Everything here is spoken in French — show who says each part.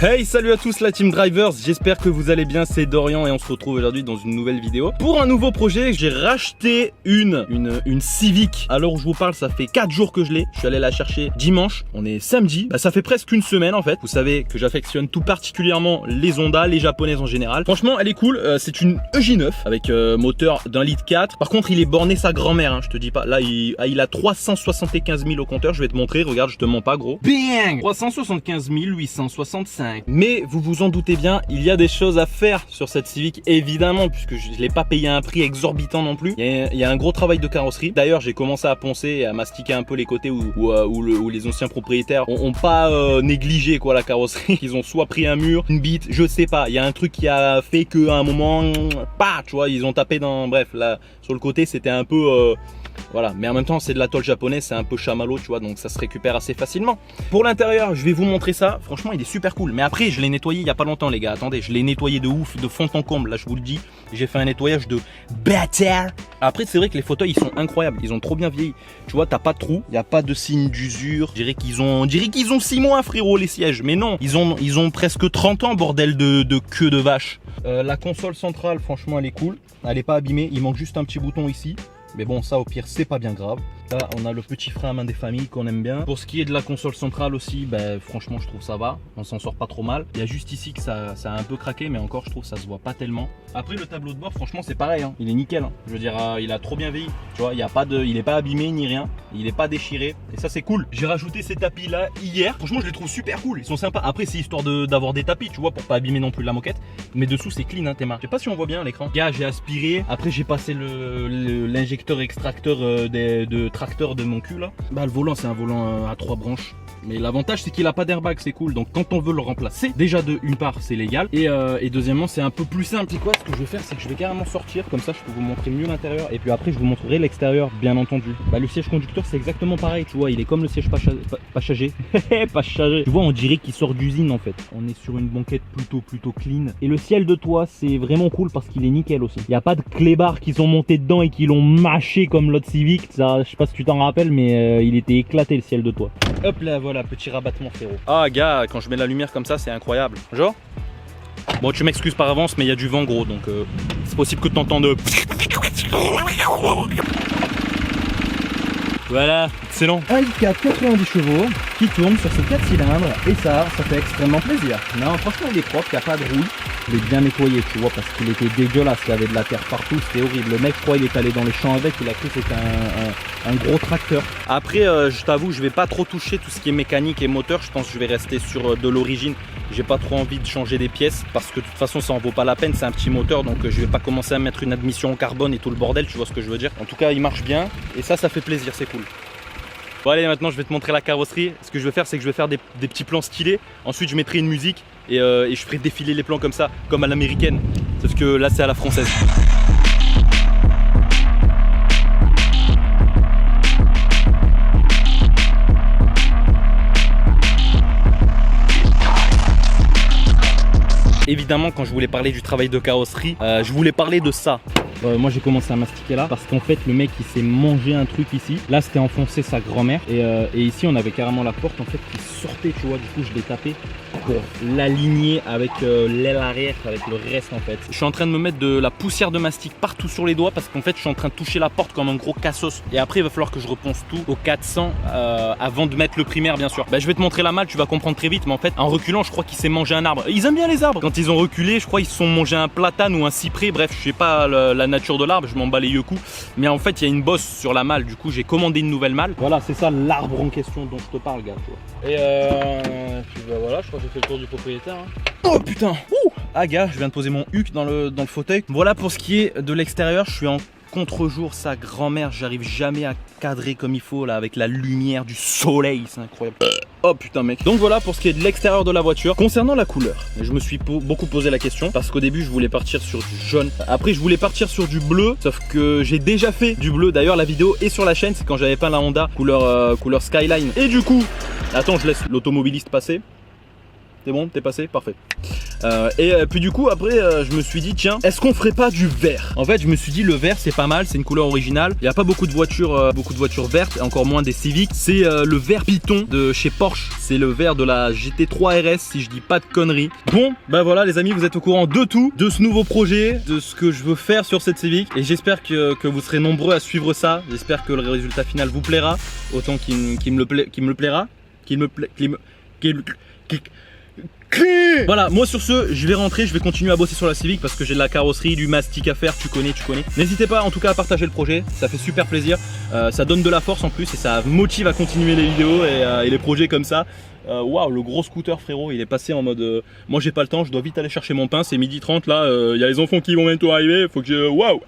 Speaker 1: Hey, salut à tous la Team Drivers, j'espère que vous allez bien, c'est Dorian et on se retrouve aujourd'hui dans une nouvelle vidéo. Pour un nouveau projet, j'ai racheté une Civic. À l'heure où je vous parle, ça fait 4 jours que je l'ai. Je suis allé la chercher dimanche, on est samedi. Ça fait presque une semaine en fait. Vous savez que j'affectionne tout particulièrement les Honda, les japonaises en général. Franchement, elle est cool, c'est une EJ9 avec moteur d'1,4 litre. Par contre, il est borné sa grand-mère, hein, je te dis pas. Là, il a 375 000 au compteur, je vais te montrer, regarde, je te mens pas gros. Bang 375 865. Mais vous vous en doutez bien, il y a des choses à faire sur cette Civic, évidemment, puisque je ne l'ai pas payé à un prix exorbitant non plus. Il y a un gros travail de carrosserie. D'ailleurs, j'ai commencé à poncer et à mastiquer un peu les côtés où les anciens propriétaires ont pas négligé quoi la carrosserie. Ils ont soit pris un mur, une bite, je sais pas. Il y a un truc qui a fait qu'à un moment, pas, tu vois, ils ont tapé dans. Bref, là, sur le côté, c'était un peu. Voilà, mais en même temps c'est de la tôle japonaise, c'est un peu chamallow, tu vois, donc ça se récupère assez facilement. Pour l'intérieur, je vais vous montrer ça. Franchement, il est super cool. Mais après, je l'ai nettoyé il y a pas longtemps, les gars. Attendez, je l'ai nettoyé de ouf, de fond en comble. Là, je vous le dis, j'ai fait un nettoyage de bâtard. Après, c'est vrai que les fauteuils, ils sont incroyables. Ils ont trop bien vieilli. Tu vois, t'as pas de trou, il y a pas de signe d'usure. Je dirais qu'ils ont 6 mois, frérot, les sièges. Mais non, ils ont presque 30 ans, bordel de queue de vache. La console centrale, franchement, elle est cool. Elle est pas abîmée. Il manque juste un petit bouton ici. Mais bon, ça au pire c'est pas bien grave. Là on a le petit frein à main des familles qu'on aime bien. Pour ce qui est de la console centrale aussi, franchement je trouve ça va. On s'en sort pas trop mal. Il y a juste ici que ça a un peu craqué, mais encore je trouve ça se voit pas tellement. Après le tableau de bord, franchement c'est pareil, hein. Il est nickel, hein. Je veux dire, il a trop bien vieilli. Tu vois, il est pas abîmé ni rien. Il est pas déchiré. Et ça c'est cool. J'ai rajouté ces tapis là hier. Franchement je les trouve super cool. Ils sont sympas. Après c'est histoire d'avoir des tapis, tu vois, pour pas abîmer non plus la moquette. Mais dessous c'est clean, hein, Théma. Je sais pas si on voit bien à l'écran. Gars, j'ai aspiré. Après j'ai passé l'injecteur extracteur de tracteur de mon cul là. Le volant c'est un volant à 3 branches. Mais l'avantage c'est qu'il a pas d'airbag, c'est cool. Donc quand on veut le remplacer, déjà d'une part c'est légal. Et deuxièmement c'est un peu plus simple. Et quoi, ce que je vais faire c'est que je vais carrément sortir. Comme ça je peux vous montrer mieux l'intérieur. Et puis après je vous montrerai l'extérieur bien entendu. Le siège conducteur c'est exactement pareil. Tu vois, il est comme le siège passager. Passager. Tu vois, on dirait qu'il sort d'usine en fait. On est sur une banquette plutôt clean. Et le ciel de toit c'est vraiment cool parce qu'il est nickel aussi. Il n'y a pas de clébards qui sont montés dedans et qui l'ont mâché comme l'autre Civic. Ça, je sais pas si tu t'en rappelles, mais il était éclaté le ciel de toit. Hop là, voilà, petit rabattement frérot. Ah gars, quand je mets la lumière comme ça c'est incroyable. Genre, bon tu m'excuses par avance mais il y a du vent gros, donc c'est possible que tu entendes. Voilà, excellent. Un i4 90 chevaux qui tourne sur ses 4 cylindres et ça fait extrêmement plaisir. Non, franchement il est propre, il n'y a pas de rouille. Il est bien nettoyé, tu vois, parce qu'il était dégueulasse, il y avait de la terre partout, c'était horrible. Le mec, je crois, il est allé dans les champs avec, il a cru que c'était un gros tracteur. Après, je t'avoue, je vais pas trop toucher tout ce qui est mécanique et moteur. Je pense que je vais rester sur de l'origine. J'ai pas trop envie de changer des pièces parce que de toute façon, ça en vaut pas la peine. C'est un petit moteur, donc je vais pas commencer à mettre une admission en carbone et tout le bordel, tu vois ce que je veux dire. En tout cas, il marche bien et ça fait plaisir, c'est cool. Bon allez, maintenant je vais te montrer la carrosserie. Ce que je vais faire c'est que je vais faire des petits plans stylés. Ensuite je mettrai une musique et je ferai défiler les plans comme ça, comme à l'américaine. Sauf que là c'est à la française. Évidemment, quand je voulais parler du travail de carrosserie, je voulais parler de ça. Moi j'ai commencé à mastiquer là parce qu'en fait le mec il s'est mangé un truc ici. Là c'était enfoncé sa grand-mère et ici on avait carrément la porte en fait qui sortait, tu vois. Du coup je l'ai tapé pour l'aligner avec l'aile arrière, avec le reste en fait. Je suis en train de me mettre de la poussière de mastic partout sur les doigts parce qu'en fait je suis en train de toucher la porte comme un gros cassos. Et après il va falloir que je reponce tout au 400 avant de mettre le primaire bien sûr. Je vais te montrer la malle, tu vas comprendre très vite. Mais en fait en reculant je crois qu'il s'est mangé un arbre. Ils aiment bien les arbres. Quand ils ont reculé je crois ils se sont mangé un platane ou un cyprès. Bref je sais pas la nature de l'arbre, je m'en bats les yeux coups. Mais en fait il y a une bosse sur la malle. Du coup j'ai commandé une nouvelle malle. Voilà, c'est ça l'arbre en question dont je te parle gars, tu vois. Et puis voilà, je crois que j'ai fait le tour du propriétaire, hein. Oh putain. Ah gars, je viens de poser mon huc dans le fauteuil. Voilà pour ce qui est de l'extérieur. Je suis en contre-jour, sa grand-mère, j'arrive jamais à cadrer comme il faut là avec la lumière du soleil, c'est incroyable. Oh putain mec. Donc voilà pour ce qui est de l'extérieur de la voiture. Concernant la couleur, je me suis beaucoup posé la question parce qu'au début je voulais partir sur du jaune. Après je voulais partir sur du bleu, sauf que j'ai déjà fait du bleu. D'ailleurs la vidéo est sur la chaîne, c'est quand j'avais peint la Honda couleur Skyline. Et du coup, attends, je laisse l'automobiliste passer. C'est bon, t'es passé, parfait. Et puis du coup après je me suis dit tiens, est-ce qu'on ferait pas du vert? En fait je me suis dit le vert c'est pas mal, c'est une couleur originale. Il n'y a pas beaucoup de voitures vertes, et encore moins des Civic. C'est le vert Python de chez Porsche. C'est le vert de la GT3 RS si je dis pas de conneries. Bon bah voilà les amis, vous êtes au courant de tout, de ce nouveau projet, de ce que je veux faire sur cette Civic. Et j'espère que vous serez nombreux à suivre ça. J'espère que le résultat final vous plaira autant qu'il me plaira. Voilà, moi sur ce, je vais rentrer, je vais continuer à bosser sur la Civic parce que j'ai de la carrosserie, du mastic à faire, tu connais. N'hésitez pas en tout cas à partager le projet, ça fait super plaisir, ça donne de la force en plus et ça motive à continuer les vidéos et les projets comme ça. Waouh, le gros scooter frérot, il est passé en mode moi j'ai pas le temps, je dois vite aller chercher mon pain, c'est 12h30 là, il y a les enfants qui vont bientôt arriver, faut que je... Waouh,